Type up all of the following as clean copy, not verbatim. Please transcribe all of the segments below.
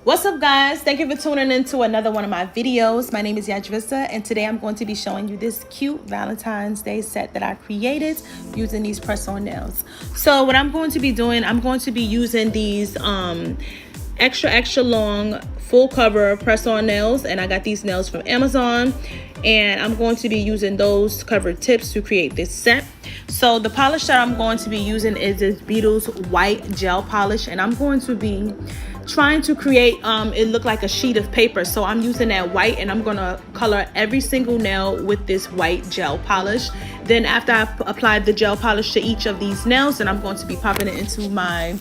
What's up, guys? Thank you for tuning in to another one of my videos. My name is Yajvissa, and today I'm going to be showing you this cute Valentine's Day set that I created using these press-on nails. So what I'm going to be doing, I'm going to be using these extra long full cover press-on nails, and I got these nails from Amazon, and I'm going to be using those covered tips to create this set. So the polish that I'm going to be using is this Beetles white gel polish, and I'm going to be trying to create it look like a sheet of paper. So I'm using that white, and I'm gonna color every single nail with this white gel polish. Then after I've applied the gel polish to each of these nails, then I'm going to be popping it into my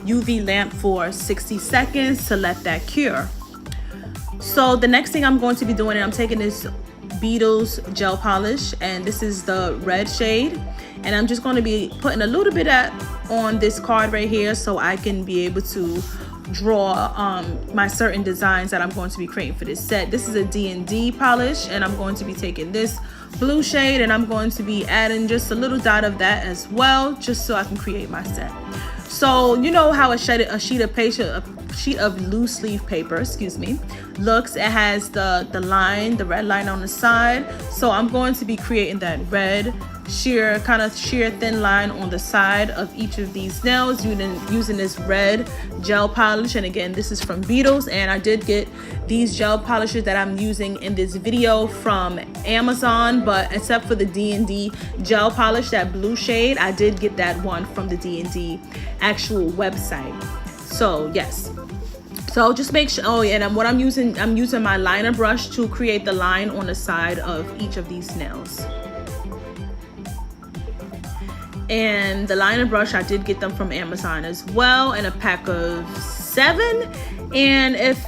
UV lamp for 60 seconds to let that cure. So the next thing I'm going to be doing, I'm taking this Beetles gel polish, and this is the red shade, and I'm just going to be putting a little bit on this card right here so I can be able to draw my certain designs that I'm going to be creating for this set. This is a D&D polish, and I'm going to be taking this blue shade, and I'm going to be adding just a little dot of that as well, just so I can create my set. So you know how a sheet of loose leaf paper, excuse me, looks. It has the red line on the side. So I'm going to be creating that red sheer thin line on the side of each of these nails using this red gel polish. And again, this is from Beetles, and I did get these gel polishes that I'm using in this video from Amazon, but except for the D&D gel polish, that blue shade, I did get that one from the D&D actual website. So yes, so just make sure. Oh yeah, and what I'm using my liner brush to create the line on the side of each of these nails. And the liner brush, I did get them from Amazon as well, in a pack of 7. And if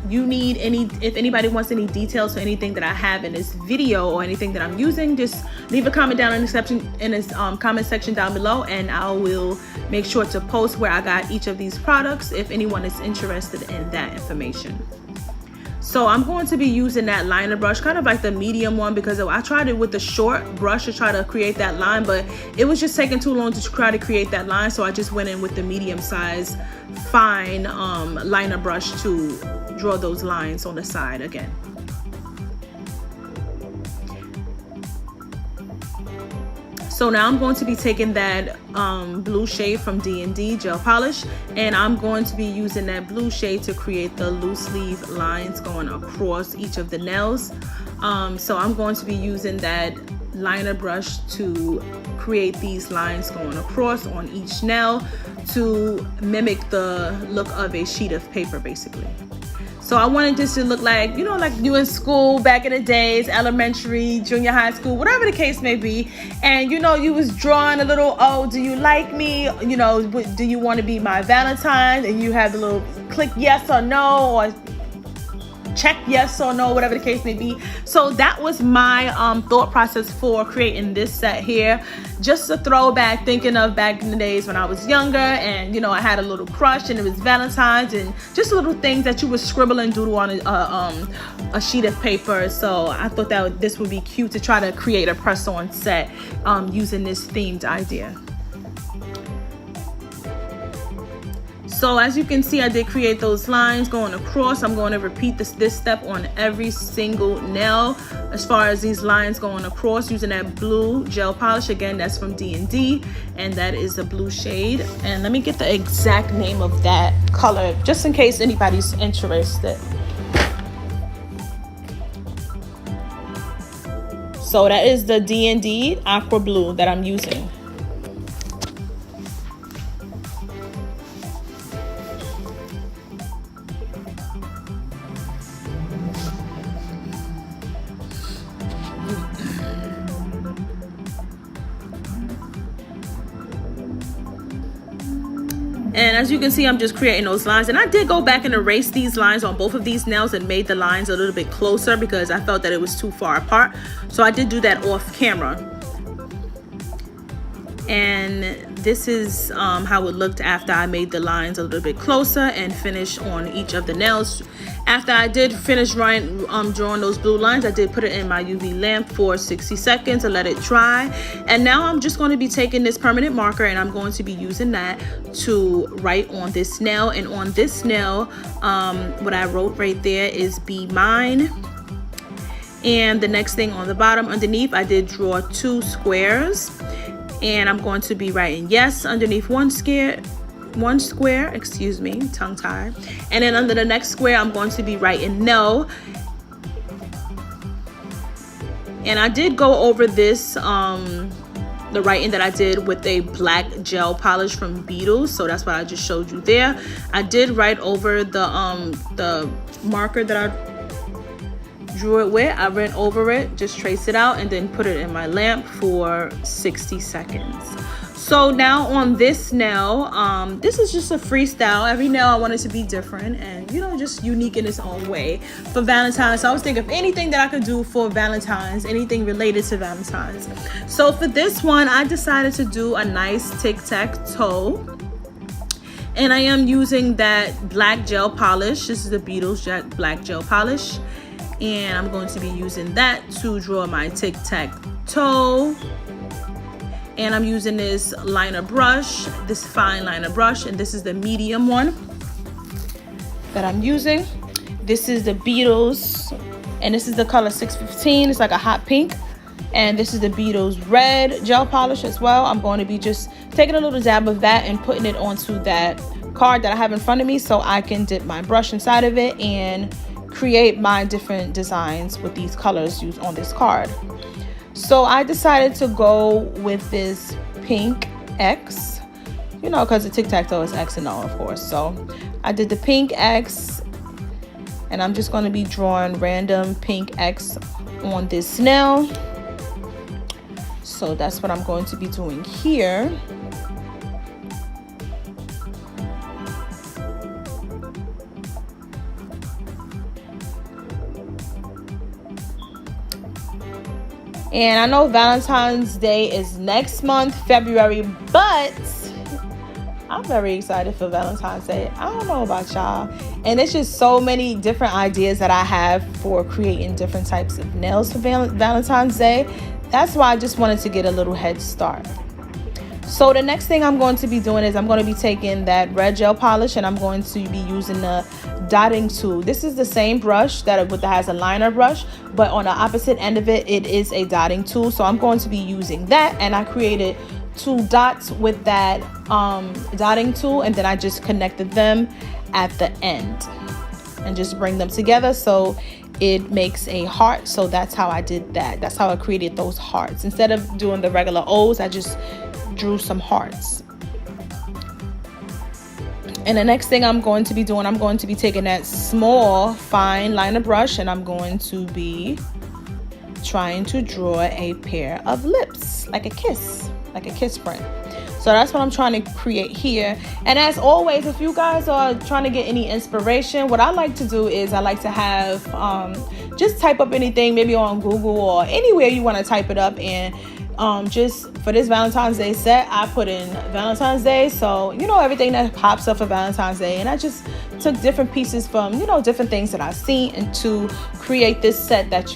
anybody wants any details or anything that I have in this video or anything that I'm using, just leave a comment down in the comment section down below, and I will make sure to post where I got each of these products if anyone is interested in that information. So I'm going to be using that liner brush, kind of like the medium one, because I tried it with the short brush to try to create that line, but it was just taking too long to try to create that line. So I just went in with the medium size fine liner brush to draw those lines on the side again. So now I'm going to be taking that blue shade from D&D gel polish, and I'm going to be using that blue shade to create the loose leaf lines going across each of the nails. So I'm going to be using that liner brush to create these lines going across on each nail to mimic the look of a sheet of paper, basically. So I wanted this to look like, you know, like you in school back in the days, elementary, junior high school, whatever the case may be. And, you know, you was drawing a little, oh, do you like me? You know, do you want to be my Valentine? And you have the little click yes or no, or check yes or no, whatever the case may be. So that was my thought process for creating this set here. Just a throwback, thinking of back in the days when I was younger, and you know, I had a little crush, and it was Valentine's, and just little things that you would scribble and doodle on a sheet of paper. So I thought that this would be cute to try to create a press-on set using this themed idea. So as you can see, I did create those lines going across. I'm going to repeat this step on every single nail as far as these lines going across using that blue gel polish. Again, that's from D&D, and that is a blue shade. And let me get the exact name of that color just in case anybody's interested. So that is the D&D aqua blue that I'm using. And as you can see, I'm just creating those lines. And I did go back and erase these lines on both of these nails and made the lines a little bit closer because I felt that it was too far apart. So I did do that off camera. And this is how it looked after I made the lines a little bit closer and finished on each of the nails. After I did finish drawing those blue lines, I did put it in my UV lamp for 60 seconds to let it dry. And now I'm just going to be taking this permanent marker and I'm going to be using that to write on this nail. And on this nail, what I wrote right there is "Be Mine." And the next thing on the bottom underneath, I did draw 2 squares. And I'm going to be writing "yes" underneath one square, excuse me, tongue tied. And then under the next square, I'm going to be writing "no." And I did go over this, the writing that I did with a black gel polish from Beetles. So that's what I just showed you there. I did write over the marker that I drew it with. I went over it, just trace it out, and then put it in my lamp for 60 seconds. So now on this nail, this is just a freestyle. Every nail I wanted to be different and, you know, just unique in its own way for Valentine's. So I was thinking of anything that I could do for Valentine's, anything related to Valentine's. So for this one, I decided to do a nice tic-tac-toe. And I am using that black gel polish. This is the Beetles black gel polish. And I'm going to be using that to draw my tic-tac-toe. And I'm using this liner brush, this fine liner brush, and this is the medium one that I'm using. This is the Beetles, and this is the color 615. It's like a hot pink. And this is the Beetles red gel polish as well. I'm going to be just taking a little dab of that and putting it onto that card that I have in front of me so I can dip my brush inside of it and create my different designs with these colors used on this card. So I decided to go with this pink X, you know, because the tic-tac-toe is X and O, of course. So I did the pink X, and I'm just going to be drawing random pink X on this nail. So that's what I'm going to be doing here. And I know Valentine's Day is next month, February, but I'm very excited for Valentine's Day. I don't know about y'all. And it's just so many different ideas that I have for creating different types of nails for Valentine's Day. That's why I just wanted to get a little head start. So the next thing I'm going to be doing is I'm going to be taking that red gel polish and I'm going to be using the dotting tool. This is the same brush that has a liner brush, but on the opposite end of it, it is a dotting tool. So I'm going to be using that, and I created 2 dots with that dotting tool, and then I just connected them at the end and just bring them together so it makes a heart. So that's how I did that. That's how I created those hearts. Instead of doing the regular O's, I just drew some hearts. And the next thing I'm going to be doing, I'm going to be taking that small fine liner brush and I'm going to be trying to draw a pair of lips, like a kiss print. So that's what I'm trying to create here. And as always, if you guys are trying to get any inspiration, what I like to do is I like to have just type up anything, maybe on Google or anywhere you want to type it up, and just for this Valentine's Day set, I put in Valentine's Day. So, you know, everything that pops up for Valentine's Day. And I just took different pieces from, you know, different things that I've seen and to create this set that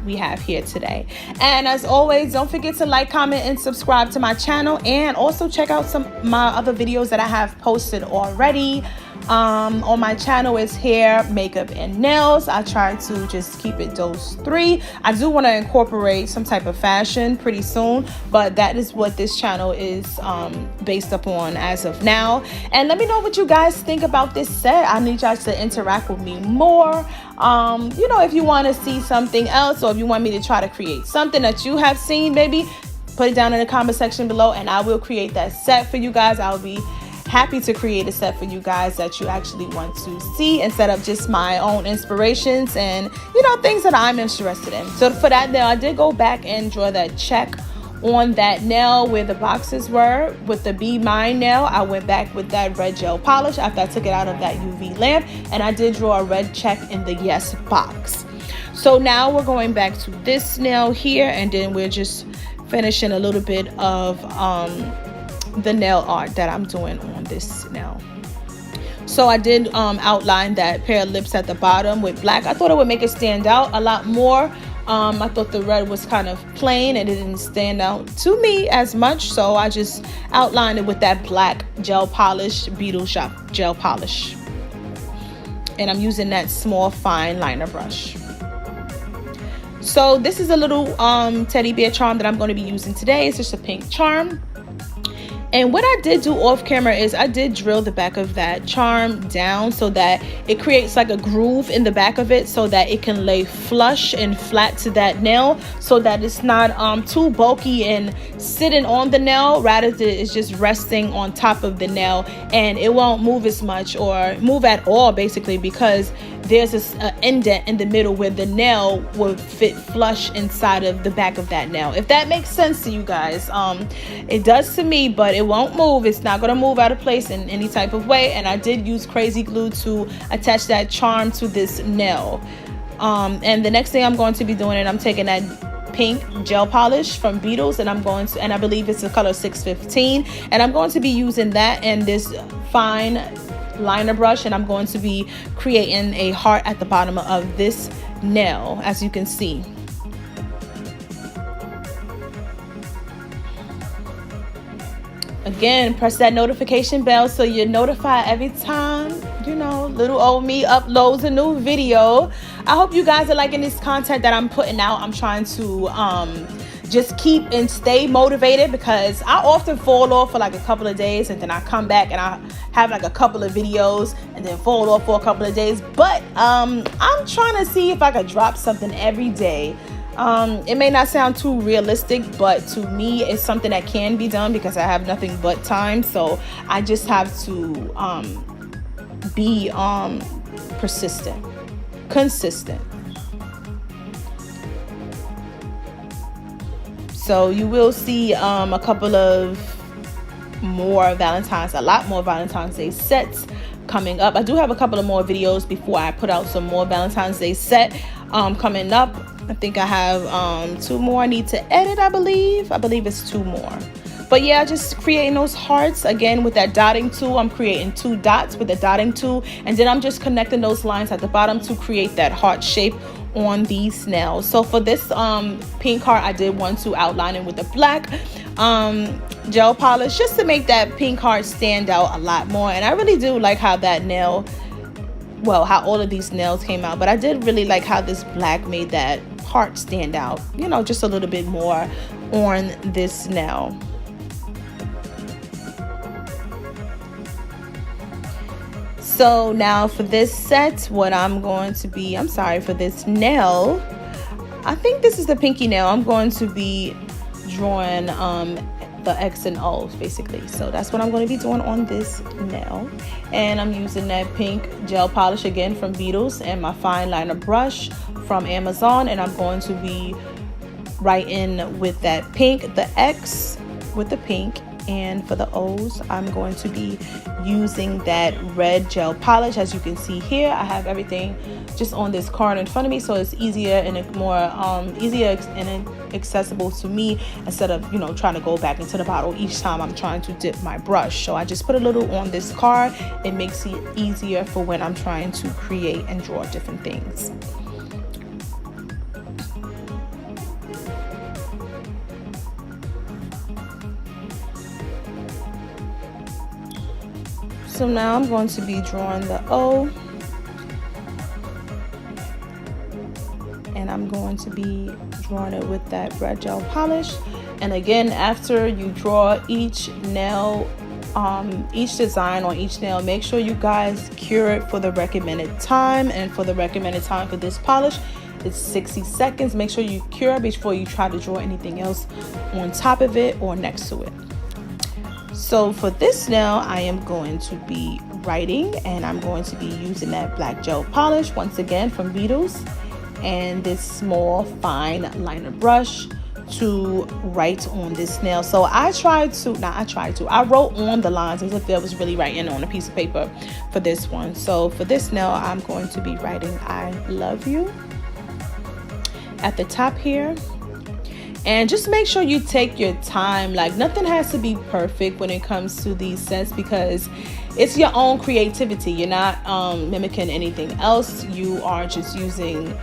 we have here today. And as always, don't forget to like, comment, and subscribe to my channel. And also check out some of my other videos that I have posted already. On my channel is hair, makeup, and nails. I try to just keep it those 3. I do want to incorporate some type of fashion pretty soon, but that is what this channel is based upon as of now. And let me know what you guys think about this set. I need y'all to interact with me more. You know, if you want to see something else, or if you want me to try to create something that you have seen, maybe put it down in the comment section below and I will create that set for you guys. I'll be happy to create a set for you guys that you actually want to see instead of just my own inspirations and, you know, things that I'm interested in. So for that nail, I did go back and draw that check on that nail where the boxes were. With the Be Mine nail, I went back with that red gel polish after I took it out of that UV lamp, and I did draw a red check in the yes box. So now we're going back to this nail here, and then we're just finishing a little bit of the nail art that I'm doing on this nail. So I did outline that pair of lips at the bottom with black. I thought it would make it stand out a lot more. I thought the red was kind of plain and it didn't stand out to me as much, so I just outlined it with that black gel polish, Beetle Shop gel polish. And I'm using that small fine liner brush. So this is a little teddy bear charm that I'm going to be using today. It's just a pink charm. And what I did do off camera is I did drill the back of that charm down so that it creates like a groove in the back of it, so that it can lay flush and flat to that nail, so that it's not too bulky and sitting on the nail, rather it's just resting on top of the nail, and it won't move as much or move at all, basically, because there's this indent in the middle where the nail will fit flush inside of the back of that nail. If that makes sense to you guys. It does to me, but it won't move. It's not going to move out of place in any type of way. And I did use crazy glue to attach that charm to this nail. And the next thing I'm going to be doing, and I'm taking that pink gel polish from Beetles, and I'm going to, and I believe it's the color 615, and I'm going to be using that and this fine liner brush, and I'm going to be creating a heart at the bottom of this nail, as you can see. Again, press that notification bell so you're notified every time, you know, little old me uploads a new video. I hope you guys are liking this content that I'm putting out. I'm trying to just keep and stay motivated, because I often fall off for like a couple of days, and then I come back and I have like a couple of videos and then fall off for a couple of days. But I'm trying to see if I could drop something every day. It may not sound too realistic, but to me it's something that can be done because I have nothing but time. So I just have to be persistent, consistent. So you will see a couple of more a lot more Valentine's Day sets coming up. I do have a couple of more videos before I put out some more Valentine's Day set coming up. I think I have 2 more I need to edit, I believe it's 2 more. But yeah, just creating those hearts again with that dotting tool. I'm creating 2 dots with the dotting tool, and then I'm just connecting those lines at the bottom to create that heart shape on these nails. So for this pink heart, I did want to outline it with the black gel polish, just to make that pink heart stand out a lot more. And I really do like how that nail, well, how all of these nails came out, but I did really like how this black made that heart stand out, you know, just a little bit more on this nail. So now for this set, what I'm going to be, for this nail, I think this is the pinky nail. I'm going to be drawing the X and O's basically. So that's what I'm going to be doing on this nail. And I'm using that pink gel polish again from Beetles and my fine liner brush from Amazon. And I'm going to be writing with that pink, the X with the pink. And for the O's, I'm going to be using that red gel polish. As you can see here, I have everything just on this card in front of me, so it's easier and more easier and accessible to me, instead of, you know, trying to go back into the bottle each time I'm trying to dip my brush. So I just put a little on this card. It makes it easier for when I'm trying to create and draw different things. So now I'm going to be drawing the O, and I'm going to be drawing it with that red gel polish. And again, after you draw each nail, each design on each nail, make sure you guys cure it for the recommended time. And for the recommended time for this polish, it's 60 seconds. Make sure you cure before you try to draw anything else on top of it or next to it. So for this nail, I am going to be writing, and I'm going to be using that black gel polish once again from Beetles and this small fine liner brush to write on this nail. So I wrote on the lines as if I was really writing on a piece of paper for this one. So for this nail, I'm going to be writing I love you at the top here. And just make sure you take your time. Like, nothing has to be perfect when it comes to these sets, because it's your own creativity. You're not mimicking anything else. You are just using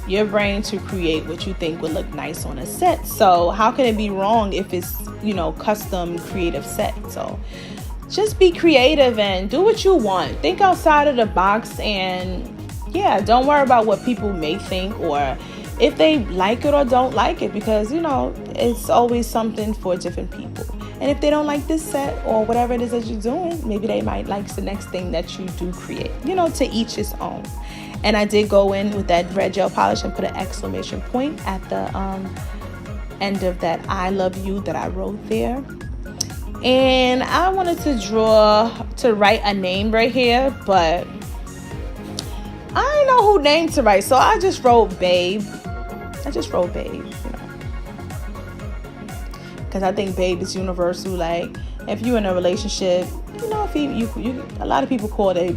your brain to create what you think would look nice on a set. So how can it be wrong if it's, you know, custom creative set? So just be creative and do what you want. Think outside of the box, and yeah, don't worry about what people may think or if they like it or don't like it, because, you know, it's always something for different people. And if they don't like this set or whatever it is that you're doing, maybe they might like the next thing that you do create. You know, to each his own. And I did go in with that red gel polish and put an exclamation point at the end of that I love you that I wrote there. And I wanted to write a name right here, but I didn't know who name to write, so I just wrote Babe. You know, because I think babe is universal. Like, if you're in a relationship, you know, if you a lot of people call their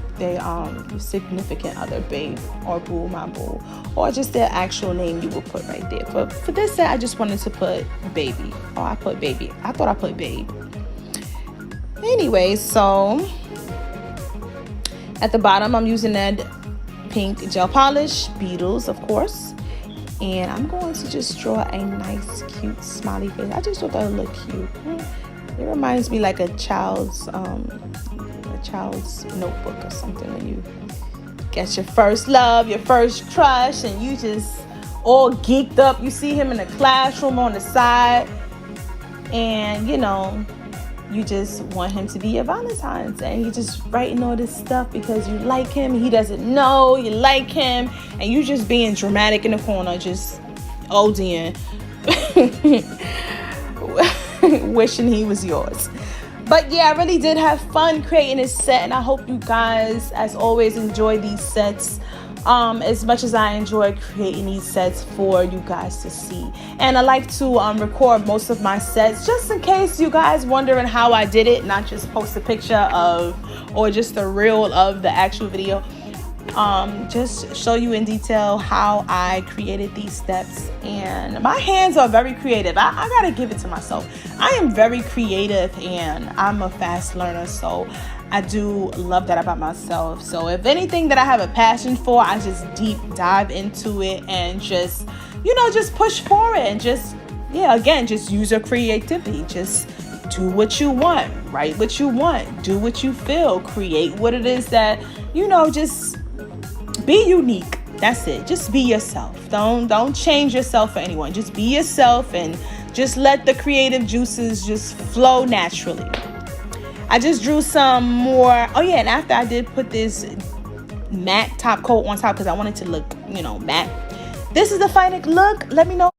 significant other babe or boo, my boo, or just their actual name you will put right there. For this set, I just wanted to put baby. Oh, I put baby. I thought I put babe. Anyway, so at the bottom, I'm using that pink gel polish, Beetles, of course. And I'm going to just draw a nice, cute, smiley face. I just thought that would look cute. It reminds me like a child's notebook or something, when you get your first love, your first crush, and you just all geeked up. You see him in the classroom on the side, and, you know, you just want him to be your Valentine's, and you're just writing all this stuff because you like him. He doesn't know you like him, and you just being dramatic in the corner, just ODing, wishing he was yours. But yeah, I really did have fun creating this set, and I hope you guys, as always, enjoy these sets as much as I enjoy creating these sets for you guys to see. And I like to record most of my sets just in case you guys wondering how I did it, not just post a picture of or just a reel of the actual video. Just show you in detail how I created these steps. And my hands are very creative. I gotta give it to myself. I am very creative, and I'm a fast learner, so I do love that about myself. So if anything that I have a passion for, I just deep dive into it and just, you know, just push for it, and just, yeah, again, just use your creativity. Just do what you want, write what you want, do what you feel, create what it is that, you know, just be unique. That's it. Just be yourself. Don't change yourself for anyone. Just be yourself, and just let the creative juices just flow naturally. I just drew some more. Oh yeah, and after I did put this matte top coat on top because I wanted to look, you know, matte. This is the final look. Let me know.